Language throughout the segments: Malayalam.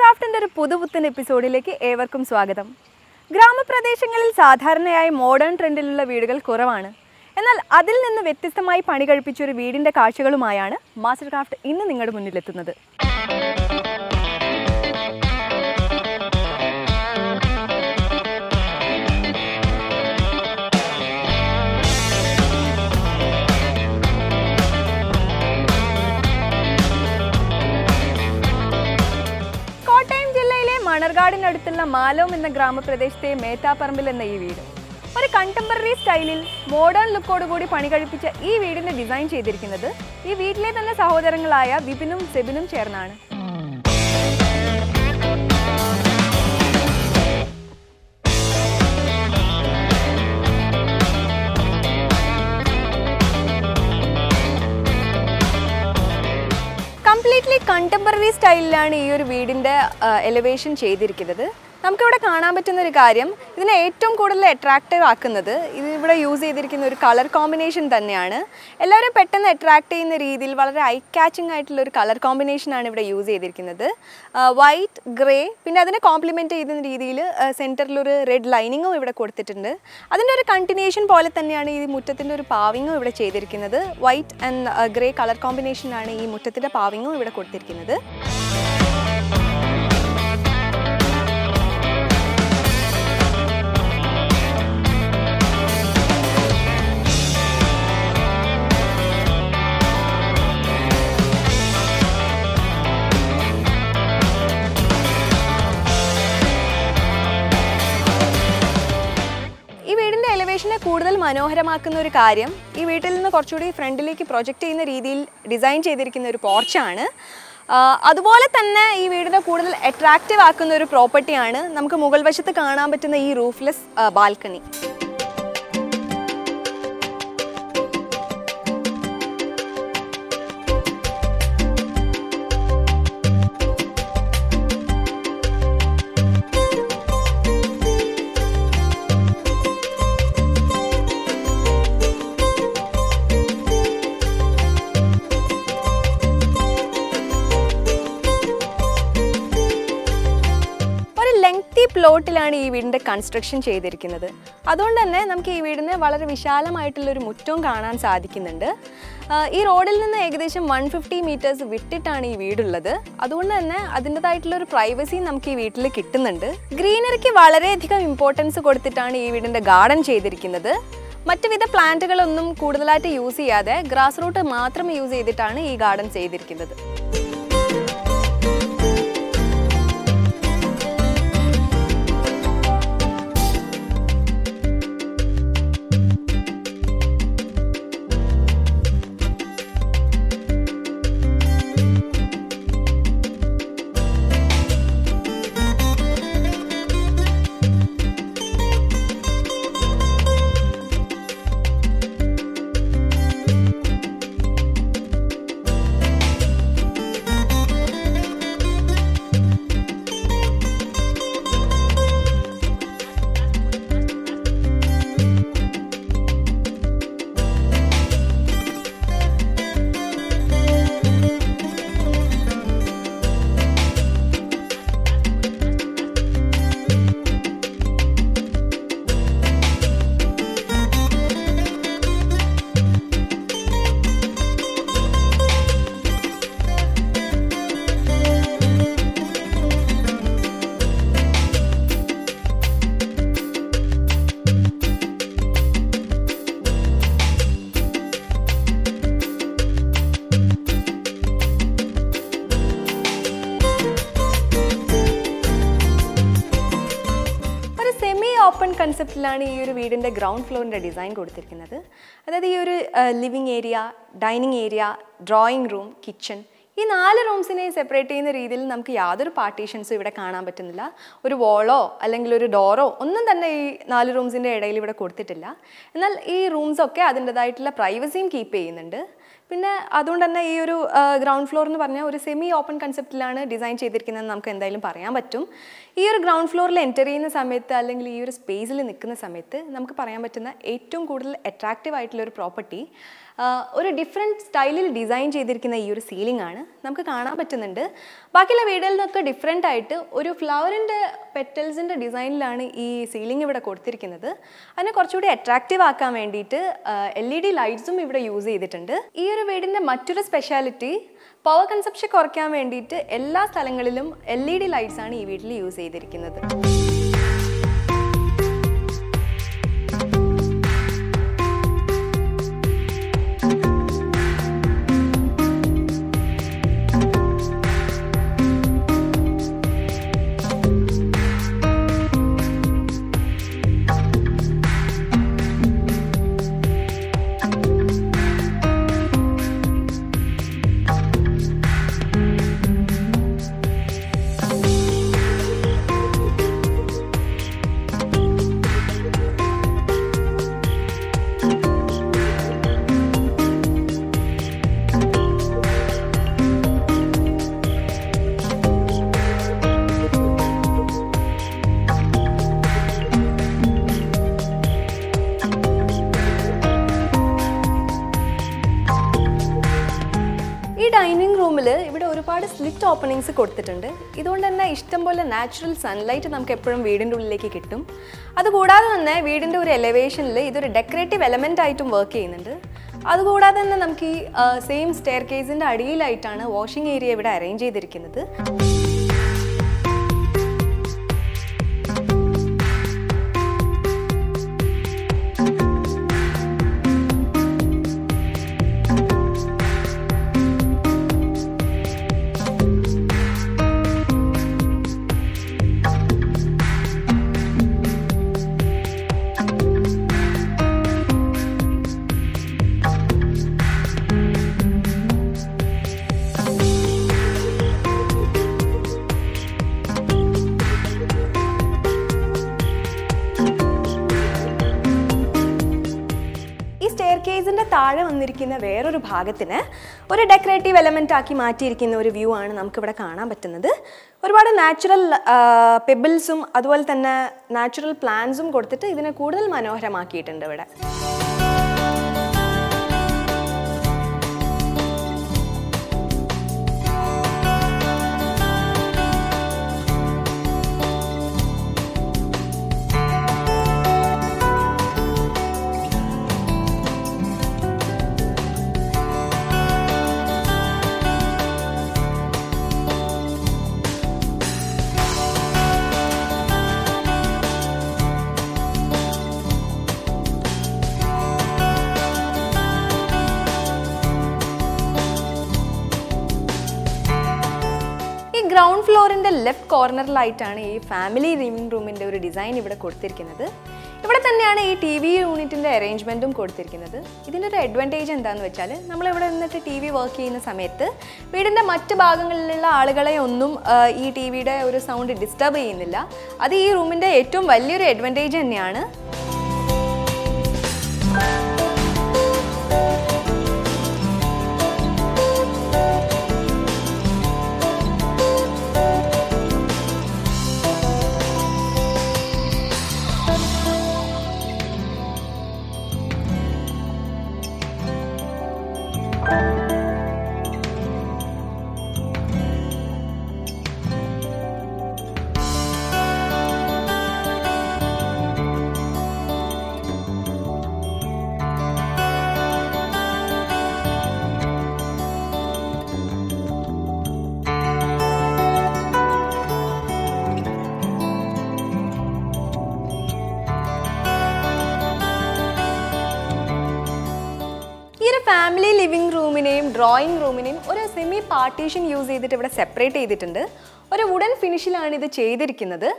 ക്രാഫ്റ്റിന്റെ ഒരു പുതുപുത്തൻ എപ്പിസോഡിലേക്ക് ഏവർക്കും സ്വാഗതം. ഗ്രാമപ്രദേശങ്ങളിൽ സാധാരണയായി മോഡേൺ ട്രെൻഡിലുള്ള വീടുകൾ കുറവാണ്. എന്നാൽ അതിൽ നിന്ന് വ്യത്യസ്തമായി പണി കഴിപ്പിച്ച ഒരു വീടിന്റെ കാഴ്ചകളുമായാണ് മാസ്റ്റർ ക്രാഫ്റ്റ് ഇന്ന് നിങ്ങളുടെ മുന്നിലെത്തുന്നത്. മണർകാടിനടുത്തുള്ള മാലോം എന്ന ഗ്രാമപ്രദേശത്തെ മേത്താപ്പറമ്പിൽ എന്ന ഈ വീട് ഒരു കണ്ടംപററി സ്റ്റൈലിൽ മോഡേൺ ലുക്കോടുകൂടി പണി കഴിപ്പിച്ച ഈ വീടിന്റെ ഡിസൈൻ ചെയ്തിരിക്കുന്നത് ഈ വീട്ടിലെ തന്നെ സഹോദരങ്ങളായ വിപിനും സെബിനും ചേർന്നാണ്. കംപ്ലീറ്റ്ലി കണ്ടംപററി സ്റ്റൈലിലാണ് ഈ ഒരു വീടിൻ്റെ എലിവേഷൻ ചെയ്തിരിക്കുന്നത്. നമുക്കിവിടെ കാണാൻ പറ്റുന്ന ഒരു കാര്യം, ഇതിനെ ഏറ്റവും കൂടുതൽ അട്രാക്റ്റീവ് ആക്കുന്നത് ഇതിവിടെ യൂസ് ചെയ്തിരിക്കുന്ന ഒരു കളർ കോമ്പിനേഷൻ തന്നെയാണ്. എല്ലാവരും പെട്ടെന്ന് അട്രാക്റ്റ് ചെയ്യുന്ന രീതിയിൽ വളരെ ഐ കാച്ചിങ് ആയിട്ടുള്ള ഒരു കളർ കോമ്പിനേഷനാണ് ഇവിടെ യൂസ് ചെയ്തിരിക്കുന്നത്. വൈറ്റ്, ഗ്രേ, പിന്നെ അതിനെ കോംപ്ലിമെൻറ്റ് ചെയ്യുന്ന രീതിയിൽ സെൻറ്ററിലൊരു റെഡ് ലൈനിങ്ങും ഇവിടെ കൊടുത്തിട്ടുണ്ട്. അതിൻ്റെ ഒരു കണ്ടിന്യൂഷൻ പോലെ തന്നെയാണ് ഈ മുറ്റത്തിൻ്റെ ഒരു പാവിങ്ങും ഇവിടെ ചെയ്തിരിക്കുന്നത്. വൈറ്റ് ആൻഡ് ഗ്രേ കളർ കോമ്പിനേഷനാണ് ഈ മുറ്റത്തിൻ്റെ പാവിങ്ങും ഇവിടെ കൊടുത്തിരിക്കുന്നത്. കൂടുതൽ മനോഹരമാക്കുന്ന ഒരു കാര്യം, ഈ വീട്ടിൽ നിന്ന് കുറച്ചുകൂടി ഫ്രണ്ടിലേക്ക് പ്രൊജക്റ്റ് ചെയ്യുന്ന രീതിയിൽ ഡിസൈൻ ചെയ്തിരിക്കുന്ന ഒരു പോർച്ചാണ്. അതുപോലെ തന്നെ ഈ വീടിനെ കൂടുതൽ അട്രാക്റ്റീവ് ആക്കുന്ന ഒരു പ്രോപ്പർട്ടിയാണ് നമുക്ക് മുകൾ വശത്ത് കാണാൻ പറ്റുന്ന ഈ റൂഫ്ലെസ് ബാൽക്കണി. പ്ലോട്ടിലാണ് ഈ വീടിൻ്റെ കൺസ്ട്രക്ഷൻ ചെയ്തിരിക്കുന്നത്. അതുകൊണ്ട് തന്നെ നമുക്ക് ഈ വീടിന് വളരെ വിശാലമായിട്ടുള്ളൊരു മുറ്റവും കാണാൻ സാധിക്കുന്നുണ്ട്. ഈ റോഡിൽ നിന്ന് ഏകദേശം 150 മീറ്റേഴ്സ് വിട്ടിട്ടാണ് ഈ വീടുള്ളത്. അതുകൊണ്ട് തന്നെ അതിൻ്റെതായിട്ടുള്ളൊരു പ്രൈവസി നമുക്ക് ഈ വീട്ടിൽ കിട്ടുന്നുണ്ട്. ഗ്രീനറിക്ക് വളരെയധികം ഇമ്പോർട്ടൻസ് കൊടുത്തിട്ടാണ് ഈ വീടിൻ്റെ ഗാർഡൻ ചെയ്തിരിക്കുന്നത്. മറ്റുവിധ പ്ലാന്റുകളൊന്നും കൂടുതലായിട്ട് യൂസ് ചെയ്യാതെ ഗ്രാസ് റൂട്ട് മാത്രം യൂസ് ചെയ്തിട്ടാണ് ഈ ഗാർഡൻ ചെയ്തിരിക്കുന്നത്. ഓപ്പൺ കൺസെപ്റ്റിലാണ് ഈ ഒരു വീടിൻ്റെ ഗ്രൗണ്ട് ഫ്ലോറിൻ്റെ ഡിസൈൻ കൊടുത്തിരിക്കുന്നത്. അതായത് ഈ ഒരു living area, dining area, drawing room, kitchen, ഈ 4 റൂംസിനെ സെപ്പറേറ്റ് ചെയ്യുന്ന രീതിയിൽ നമുക്ക് യാതൊരു പാർട്ടീഷൻസും ഇവിടെ കാണാൻ പറ്റുന്നില്ല. ഒരു വോളോ അല്ലെങ്കിൽ ഒരു ഡോറോ ഒന്നും തന്നെ ഈ 4 റൂംസിൻ്റെ ഇടയിൽ ഇവിടെ കൊടുത്തിട്ടില്ല. എന്നാൽ ഈ റൂംസൊക്കെ അതിൻ്റെതായിട്ടുള്ള പ്രൈവസിയും കീപ്പ് ചെയ്യുന്നുണ്ട്. പിന്നെ അതുകൊണ്ട് തന്നെ ഈ ഒരു ഗ്രൗണ്ട് ഫ്ലോർ എന്ന് പറഞ്ഞാൽ ഒരു സെമി ഓപ്പൺ കൺസെപ്റ്റിലാണ് ഡിസൈൻ ചെയ്തിരിക്കുന്നതെന്ന് നമുക്ക് എന്തായാലും പറയാൻ പറ്റും. ഈ ഒരു ഗ്രൗണ്ട് ഫ്ലോറിൽ എൻ്റർ ചെയ്യുന്ന സമയത്ത് അല്ലെങ്കിൽ ഈ ഒരു സ്പേസിൽ നിൽക്കുന്ന സമയത്ത് നമുക്ക് പറയാൻ പറ്റുന്ന ഏറ്റവും കൂടുതൽ അട്രാക്റ്റീവ് ആയിട്ടുള്ളൊരു പ്രോപ്പർട്ടി ഒരു ഡിഫറെൻറ്റ് സ്റ്റൈലിൽ ഡിസൈൻ ചെയ്തിരിക്കുന്ന ഈ ഒരു സീലിംഗ് ആണ് നമുക്ക് കാണാൻ പറ്റുന്നുണ്ട്. ബാക്കിയുള്ള വീടുകളിൽ നിന്നൊക്കെ ഡിഫറെൻ്റ് ആയിട്ട് ഒരു ഫ്ലവറിൻ്റെ പെറ്റൽസിൻ്റെ ഡിസൈനിലാണ് ഈ സീലിംഗ് ഇവിടെ കൊടുത്തിരിക്കുന്നത്. അതിനെ കുറച്ചുകൂടി അട്രാക്റ്റീവ് ആക്കാൻ വേണ്ടിയിട്ട് LED ലൈറ്റ്സും ഇവിടെ യൂസ് ചെയ്തിട്ടുണ്ട്. ഈ ഒരു വീടിൻ്റെ മറ്റൊരു സ്പെഷ്യാലിറ്റി പവർ കൺസപ്ഷൻ കുറയ്ക്കാൻ വേണ്ടിയിട്ട് എല്ലാ സ്ഥലങ്ങളിലും LED ലൈറ്റ്സ് ആണ് ഈ വീട്ടിൽ യൂസ് ചെയ്തിരിക്കുന്നത്. ഡൈനിങ് റൂമിൽ ഇവിടെ ഒരുപാട് സ്ലിറ്റ് ഓപ്പണിങ്സ് കൊടുത്തിട്ടുണ്ട്. ഇതുകൊണ്ട് തന്നെ ഇഷ്ടംപോലെ നാച്ചുറൽ സൺലൈറ്റ് നമുക്ക് എപ്പോഴും വീടിൻ്റെ ഉള്ളിലേക്ക് കിട്ടും. അതുകൂടാതെ തന്നെ വീടിൻ്റെ ഒരു എലവേഷനിൽ ഇതൊരു ഡെക്കറേറ്റീവ് എലമെൻ്റ് ആയിട്ടും വർക്ക് ചെയ്യുന്നുണ്ട്. അതുകൂടാതെ തന്നെ നമുക്ക് ഈ സെയിം സ്റ്റെയർ കേസിൻ്റെ അടിയിലായിട്ടാണ് വാഷിംഗ് ഏരിയ ഇവിടെ അറേഞ്ച് ചെയ്തിരിക്കുന്നത്. കേസിൻ്റെ താഴെ വന്നിരിക്കുന്ന വേറൊരു ഭാഗത്തിന് ഒരു ഡെക്കറേറ്റീവ് എലമെൻ്റ് ആക്കി മാറ്റിയിരിക്കുന്ന ഒരു വ്യൂ ആണ് നമുക്കിവിടെ കാണാൻ പറ്റുന്നത്. ഒരുപാട് നാച്ചുറൽ പെബിൾസും അതുപോലെ തന്നെ നാച്ചുറൽ പ്ലാന്റ്സും കൊടുത്തിട്ട് ഇതിനെ കൂടുതൽ മനോഹരമാക്കിയിട്ടുണ്ട് ഇവിടെ. ഗ്രൗണ്ട് ഫ്ലോറിൻ്റെ ലെഫ്റ്റ് കോർണറിലായിട്ടാണ് ഈ ഫാമിലി ലിവിംഗ് റൂമിൻ്റെ ഒരു ഡിസൈൻ ഇവിടെ കൊടുത്തിരിക്കുന്നത്. ഇവിടെ തന്നെയാണ് ഈ TV യൂണിറ്റിൻ്റെ അറേഞ്ച്മെൻറ്റും കൊടുത്തിരിക്കുന്നത്. ഇതിൻ്റെ ഒരു അഡ്വാൻറ്റേജ് എന്താണെന്ന് വെച്ചാൽ നമ്മളിവിടെ നിന്നിട്ട് TV വർക്ക് ചെയ്യുന്ന സമയത്ത് വീടിൻ്റെ മറ്റ് ഭാഗങ്ങളിലുള്ള ആളുകളെ ഒന്നും ഈ TVയുടെ ഒരു സൗണ്ട് ഡിസ്റ്റർബ് ചെയ്യുന്നില്ല. അത് ഈ റൂമിൻ്റെ ഏറ്റവും വലിയൊരു അഡ്വാൻറ്റേജ് തന്നെയാണ്. ഫാമിലി ലിവിംഗ് റൂമിനെയും ഡ്രോയിങ് റൂമിനെയും ഒരു സെമി പാർട്ടീഷൻ യൂസ് ചെയ്തിട്ട് ഇവിടെ സെപ്പറേറ്റ് ചെയ്തിട്ടുണ്ട്. ഒരു വുഡൻ ഫിനിഷിലാണ് ഇത് ചെയ്തിരിക്കുന്നത്.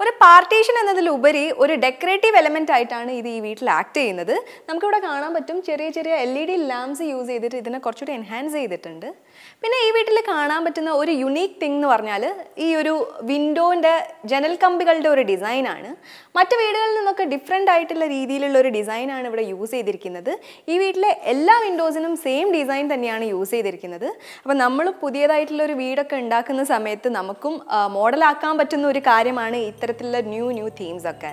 ഒരു പാർട്ടീഷൻ എന്നതിലുപരി ഒരു ഡെക്കറേറ്റീവ് എലമെൻ്റ് ആയിട്ടാണ് ഇത് ഈ വീട്ടിൽ ആക്ട് ചെയ്യുന്നത്. നമുക്കിവിടെ കാണാൻ പറ്റും ചെറിയ ചെറിയ LED ലാംപ്സ് യൂസ് ചെയ്തിട്ട് ഇതിനെ കുറച്ചുകൂടി എൻഹാൻസ് ചെയ്തിട്ടുണ്ട്. പിന്നെ ഈ വീട്ടിൽ കാണാൻ പറ്റുന്ന ഒരു യുണീക്ക് തിങ് എന്ന് പറഞ്ഞാൽ ഈ ഒരു വിൻഡോൻ്റെ ജനൽ കമ്പികളുടെ ഒരു ഡിസൈനാണ്. മറ്റ് വീടുകളിൽ നിന്നൊക്കെ ഡിഫറെൻ്റ് ആയിട്ടുള്ള രീതിയിലുള്ള ഒരു ഡിസൈനാണ് ഇവിടെ യൂസ് ചെയ്തിരിക്കുന്നത്. ഈ വീട്ടിലെ എല്ലാ വിൻഡോസിനും സെയിം ഡിസൈൻ തന്നെയാണ് യൂസ് ചെയ്തിരിക്കുന്നത്. അപ്പോൾ നമ്മൾ പുതിയതായിട്ടുള്ള ഒരു വീടൊക്കെ ഉണ്ടാക്കുന്ന സമയത്ത് നമുക്കും മോഡലാക്കാൻ പറ്റുന്ന ഒരു കാര്യമാണ് ഇത്തരത്തിലുള്ള ന്യൂ തീംസ് ഒക്കെ.